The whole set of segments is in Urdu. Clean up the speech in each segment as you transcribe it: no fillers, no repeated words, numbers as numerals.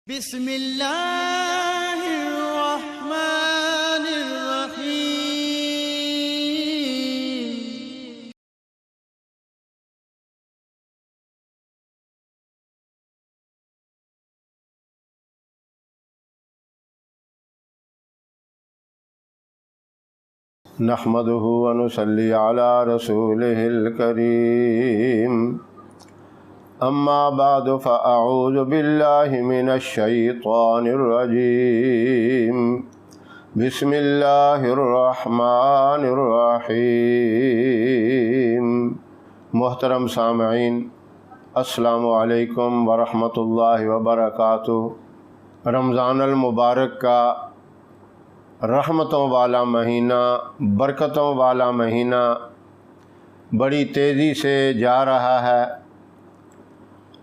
بسم اللہ الرحمن الرحیم۔ نحمده ونصلي على رسوله الكريم، اما بعد فاعوذ باللہ من الشیطان الرجیم، بسم اللہ الرحمن الرحیم۔ محترم سامعین، السلام علیکم ورحمۃ اللہ وبرکاتہ۔ رمضان المبارک کا رحمتوں والا مہینہ، برکتوں والا مہینہ بڑی تیزی سے جا رہا ہے۔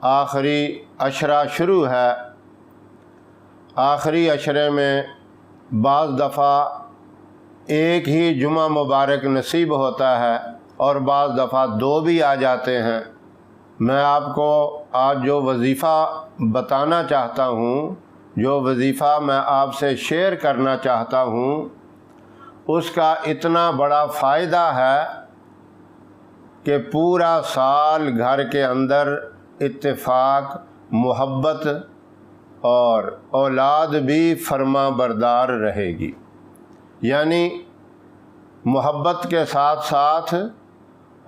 آخری عشرہ شروع ہے۔ آخری عشرے میں بعض دفعہ ایک ہی جمعہ مبارک نصیب ہوتا ہے اور بعض دفعہ دو بھی آ جاتے ہیں۔ میں آپ کو آج جو وظیفہ بتانا چاہتا ہوں، جو وظیفہ میں آپ سے شیئر کرنا چاہتا ہوں، اس کا اتنا بڑا فائدہ ہے کہ پورا سال گھر کے اندر اتفاق، محبت اور اولاد بھی فرما بردار رہے گی۔ یعنی محبت کے ساتھ ساتھ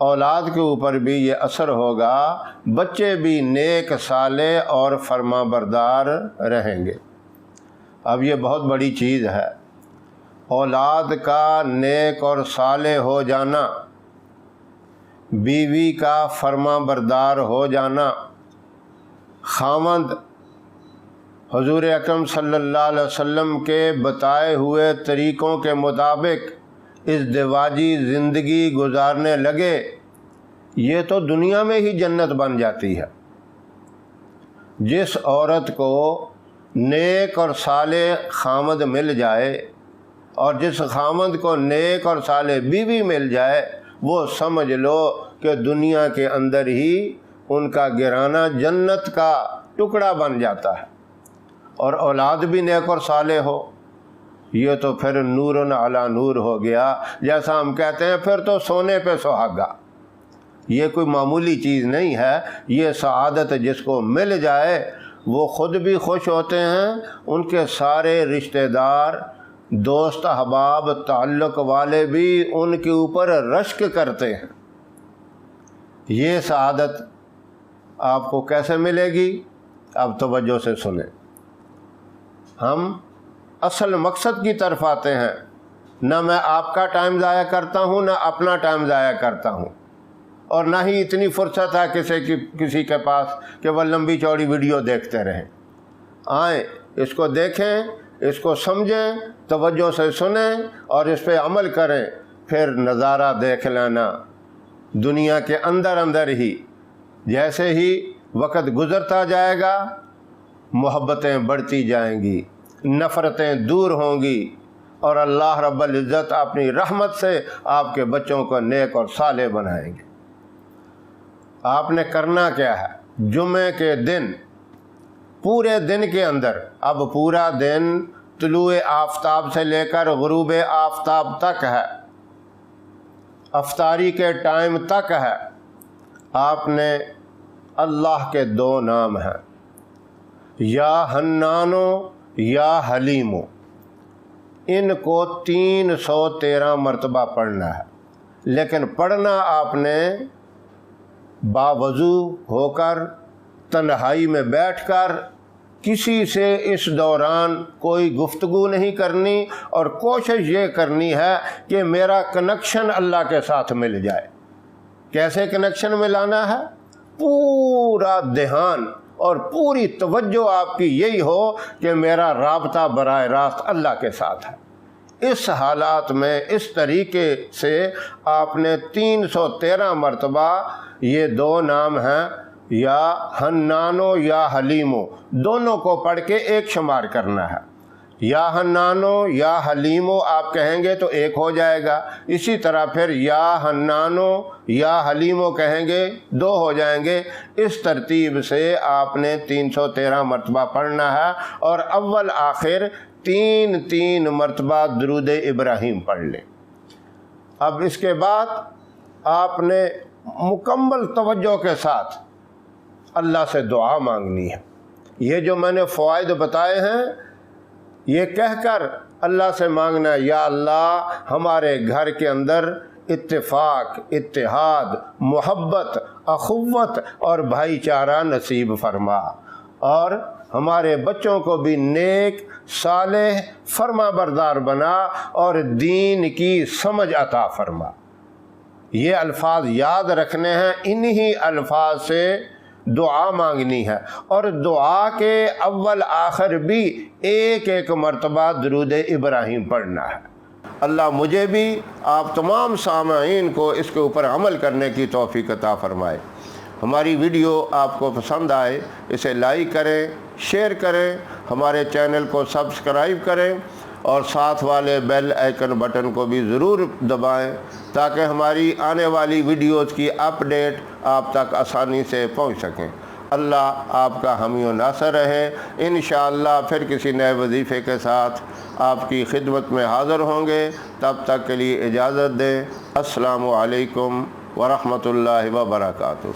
اولاد کے اوپر بھی یہ اثر ہوگا، بچے بھی نیک صالح اور فرما بردار رہیں گے۔ اب یہ بہت بڑی چیز ہے، اولاد کا نیک اور صالح ہو جانا، بیوی کا فرما بردار ہو جانا۔ خاوند حضور اکرم صلی اللہ علیہ وسلم کے بتائے ہوئے طریقوں کے مطابق ازدواجی زندگی گزارنے لگے، یہ تو دنیا میں ہی جنت بن جاتی ہے۔ جس عورت کو نیک اور صالح خاوند مل جائے اور جس خاوند کو نیک اور صالح بیوی مل جائے، وہ سمجھ لو کہ دنیا کے اندر ہی ان کا گرانہ جنت کا ٹکڑا بن جاتا ہے۔ اور اولاد بھی نیک اور صالح ہو، یہ تو پھر نور علی نور ہو گیا۔ جیسا ہم کہتے ہیں، پھر تو سونے پہ سہاگا۔ یہ کوئی معمولی چیز نہیں ہے۔ یہ سعادت جس کو مل جائے وہ خود بھی خوش ہوتے ہیں، ان کے سارے رشتہ دار، دوست احباب، تعلق والے بھی ان کے اوپر رشک کرتے ہیں۔ یہ سعادت آپ کو کیسے ملے گی؟ اب توجہ سے سنیں۔ ہم اصل مقصد کی طرف آتے ہیں۔ نہ میں آپ کا ٹائم ضائع کرتا ہوں، نہ اپنا ٹائم ضائع کرتا ہوں، اور نہ ہی اتنی فرصت ہے کسی کے پاس کہ وہ لمبی چوڑی ویڈیو دیکھتے رہیں۔ آئیں، اس کو دیکھیں، اس کو سمجھیں، توجہ سے سنیں اور اس پہ عمل کریں، پھر نظارہ دیکھ لینا۔ دنیا کے اندر ہی جیسے ہی وقت گزرتا جائے گا، محبتیں بڑھتی جائیں گی، نفرتیں دور ہوں گی، اور اللہ رب العزت اپنی رحمت سے آپ کے بچوں کو نیک اور صالح بنائیں گے۔ آپ نے کرنا کیا ہے؟ جمعے کے دن، پورے دن کے اندر، اب پورا دن طلوع آفتاب سے لے کر غروب آفتاب تک ہے، افطاری کے ٹائم تک ہے، آپ نے اللہ کے دو نام ہیں، یا حنانو یا حلیمو، ان کو 313 مرتبہ پڑھنا ہے۔ لیکن پڑھنا آپ نے باوضو ہو کر، تنہائی میں بیٹھ کر، کسی سے اس دوران کوئی گفتگو نہیں کرنی، اور کوشش یہ کرنی ہے کہ میرا کنیکشن اللہ کے ساتھ مل جائے۔ کیسے کنیکشن ملانا ہے؟ پورا دھیان اور پوری توجہ آپ کی یہی ہو کہ میرا رابطہ براہ راست اللہ کے ساتھ ہے۔ اس حالات میں اس طریقے سے آپ نے 313 مرتبہ یہ دو نام ہیں، یا حنانو یا حلیمو، دونوں کو پڑھ کے ایک شمار کرنا ہے۔ یا حنانو یا حلیمو آپ کہیں گے تو ایک ہو جائے گا، اسی طرح پھر یا حنانو یا حلیمو کہیں گے دو ہو جائیں گے۔ اس ترتیب سے آپ نے 313 مرتبہ پڑھنا ہے، اور اول آخر 3 مرتبہ درود ابراہیم پڑھ لیں۔ اب اس کے بعد آپ نے مکمل توجہ کے ساتھ اللہ سے دعا مانگنی ہے۔ یہ جو میں نے فوائد بتائے ہیں، یہ کہہ کر اللہ سے مانگنا ہے، یا اللہ ہمارے گھر کے اندر اتفاق، اتحاد، محبت، اخوت اور بھائی چارہ نصیب فرما، اور ہمارے بچوں کو بھی نیک، صالح، فرما بردار بنا اور دین کی سمجھ عطا فرما۔ یہ الفاظ یاد رکھنے ہیں، انہی الفاظ سے دعا مانگنی ہے، اور دعا کے اول آخر بھی ایک مرتبہ درود ابراہیم پڑھنا ہے۔ اللہ مجھے بھی آپ تمام سامعین کو اس کے اوپر عمل کرنے کی توفیق عطا فرمائے۔ ہماری ویڈیو آپ کو پسند آئے اسے لائک کریں، شیئر کریں، ہمارے چینل کو سبسکرائب کریں، اور ساتھ والے بیل آئیکن بٹن کو بھی ضرور دبائیں تاکہ ہماری آنے والی ویڈیوز کی اپڈیٹ آپ تک آسانی سے پہنچ سکیں۔ اللہ آپ کا حامی و ناصر رہے۔ انشاءاللہ پھر کسی نئے وظیفے کے ساتھ آپ کی خدمت میں حاضر ہوں گے، تب تک کے لیے اجازت دیں۔ السلام علیکم ورحمۃ اللہ وبرکاتہ۔